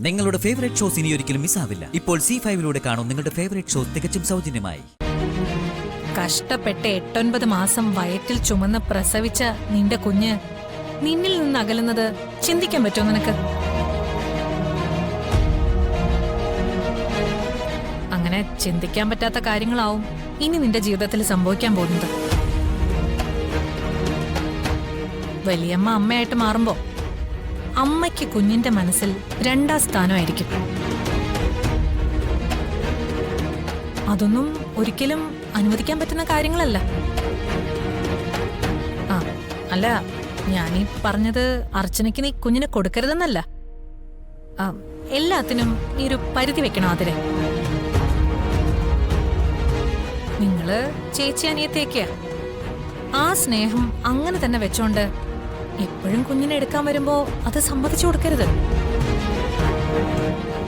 നിങ്ങളുടെ favourite shows ഇനി ഒരിക്കലും മിസ്സാവില്ല. ഇപ്പോൾ C5 കാണും നിങ്ങളുടെ ഫേവറേറ്റ് ഷോസ് തികച്ചും സൗജന്യമായി. കഷ്ടപ്പെട്ട് 8-9 മാസം വയറ്റിൽ ചുമന്ന് പ്രസവിച്ച നിന്റെ കുഞ്ഞ് നിന്നിൽ നിന്ന് അകലുന്നത് ചിന്തിക്കാൻ പറ്റുമോ നിനക്ക്? അങ്ങനെ ചിന്തിക്കാൻ പറ്റാത്ത കാര്യങ്ങളാവും ഇനി നിന്റെ ജീവിതത്തിൽ സംഭവിക്കാൻ പോകുന്നത്. വലിയമ്മ അമ്മയായിട്ട് മാറുമ്പോ അമ്മയ്ക്ക് കുഞ്ഞിന്റെ മനസ്സിൽ 2ാം സ്ഥാനമായിരിക്കും. അതൊന്നും ഒരിക്കലും അനുവദിക്കാൻ പറ്റുന്ന കാര്യങ്ങളല്ല. അല്ല, ഞാനീ പറഞ്ഞത് അർച്ചനയ്ക്ക് നീ കുഞ്ഞിനെ കൊടുക്കരുതെന്നല്ല. എല്ലാത്തിനും നീ ഒരു പരിധി വെക്കണം. അതിരെ നിങ്ങള് ചേച്ചി അനിയത്തേക്കാ. ആ സ്നേഹം അങ്ങനെ തന്നെ വെച്ചോണ്ട് എപ്പോഴും കുഞ്ഞിനെ എടുക്കാൻ വരുമ്പോ അത് സമ്മതിച്ചു കൊടുക്കരുത്.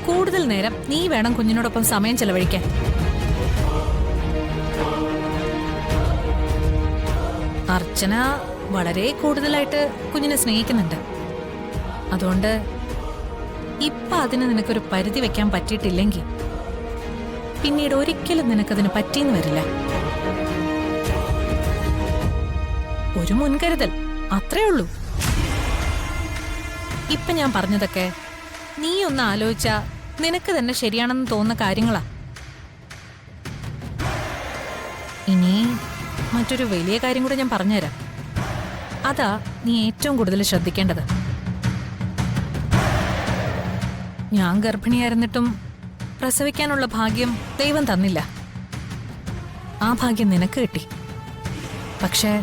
കൂടുതൽ നേരം നീ വേണം കുഞ്ഞിനോടൊപ്പം സമയം ചെലവഴിക്കാൻ. അർച്ചന വളരെ കൂടുതലായിട്ട് കുഞ്ഞിനെ സ്നേഹിക്കുന്നുണ്ട്. അതുകൊണ്ട് ഇപ്പൊ അതിന് നിനക്കൊരു പരിധി വെക്കാൻ പറ്റിയിട്ടില്ലെങ്കിൽ പിന്നീട് ഒരിക്കലും നിനക്കതിന് പറ്റിയെന്ന് വരില്ല. ഒരു മുൻകരുതൽ അത്രേ ഉള്ളൂ. ഇപ്പൊ ഞാൻ പറഞ്ഞതൊക്കെ നീ ഒന്ന് ആലോചിച്ചാ നിനക്ക് തന്നെ ശരിയാണെന്ന് തോന്നുന്ന കാര്യങ്ങളാ. ഇനി മറ്റൊരു വലിയ കാര്യം കൂടെ ഞാൻ പറഞ്ഞുതരാം. അതാ നീ ഏറ്റവും കൂടുതൽ ശ്രദ്ധിക്കേണ്ടത്. ഞാൻ ഗർഭിണിയായിരുന്നിട്ടും പ്രസവിക്കാനുള്ള ഭാഗ്യം ദൈവം തന്നില്ല. ആ ഭാഗ്യം നിനക്ക് കിട്ടി. പക്ഷേ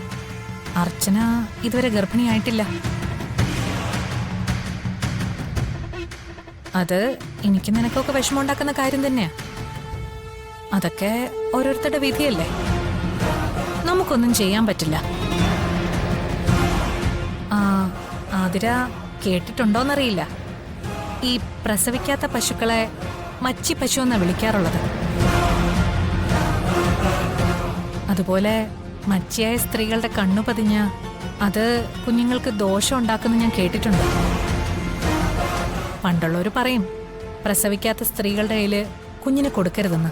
അർച്ചന ഇതുവരെ ഗർഭിണിയായിട്ടില്ല. അത് എനിക്ക് നിനക്കൊക്കെ വിഷമമുണ്ടാക്കുന്ന കാര്യം തന്നെയാ. അതൊക്കെ ഓരോരുത്തരുടെ വിധിയല്ലേ, നമുക്കൊന്നും ചെയ്യാൻ പറ്റില്ല. ആതിര കേട്ടിട്ടുണ്ടോന്നറിയില്ല, ഈ പ്രസവിക്കാത്ത പശുക്കളെ മച്ചി പശു എന്നാ വിളിക്കാറുള്ളത്. അതുപോലെ മച്ചിയായ സ്ത്രീകളുടെ കണ്ണു പതിഞ്ഞ അത് കുഞ്ഞുങ്ങൾക്ക് ദോഷം ഉണ്ടാക്കുന്ന ഞാൻ കേട്ടിട്ടുണ്ട്. പണ്ടുള്ളവർ പറയും പ്രസവിക്കാത്ത സ്ത്രീകളുടെ കയ്യില് കുഞ്ഞിനെ കൊടുക്കരുതെന്ന്.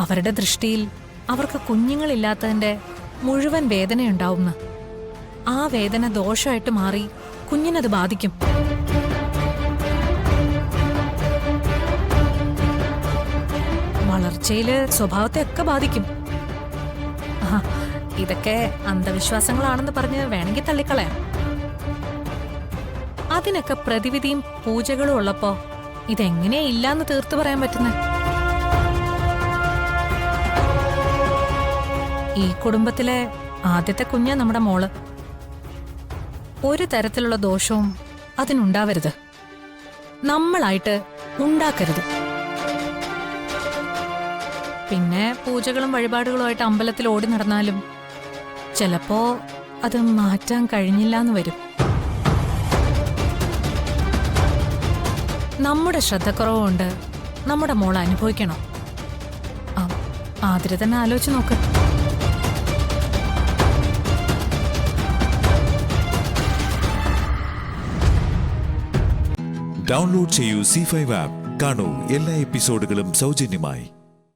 അവരുടെ ദൃഷ്ടിയിൽ അവർക്ക് കുഞ്ഞുങ്ങളില്ലാത്തതിന്റെ മുഴുവൻ വേദനയുണ്ടാവുമെന്ന്. ആ വേദന ദോഷമായിട്ട് മാറി കുഞ്ഞിനത് ബാധിക്കും. വളർച്ചയില് സ്വഭാവത്തെ ഒക്കെ ബാധിക്കും. ഇതൊക്കെ അന്ധവിശ്വാസങ്ങളാണെന്ന് പറഞ്ഞ് വേണമെങ്കിൽ തള്ളിക്കളയാം. അതിനൊക്കെ പ്രതിവിധിയും പൂജകളും ഉള്ളപ്പോ ഇതെങ്ങനെയാ ഇല്ലാന്ന് തീർത്തു പറയാൻ പറ്റുന്നത്? ഈ കുടുംബത്തിലെ ആദ്യത്തെ കുഞ്ഞാ നമ്മുടെ മോള്. ഒരു തരത്തിലുള്ള ദോഷവും അതിനുണ്ടാവരുത്, നമ്മളായിട്ട് ഉണ്ടാക്കരുത്. പിന്നെ പൂജകളും വഴിപാടുകളുമായിട്ട് അമ്പലത്തിൽ ഓടി നടന്നാലും ചിലപ്പോ അത് മാറ്റാൻ കഴിഞ്ഞില്ലാന്ന് വരും. നമ്മുടെ ശ്രദ്ധക്കുറവുകൊണ്ട് നമ്മുടെ മോൾ അനുഭവിക്കണോ? ആതിര തന്നെ ആലോചിച്ച് നോക്ക്. ഡൗൺലോഡ് ചെയ്യൂ C5 ആപ്പ്. കാണൂ എല്ലാ എപ്പിസോഡുകളും സൗജന്യമായി.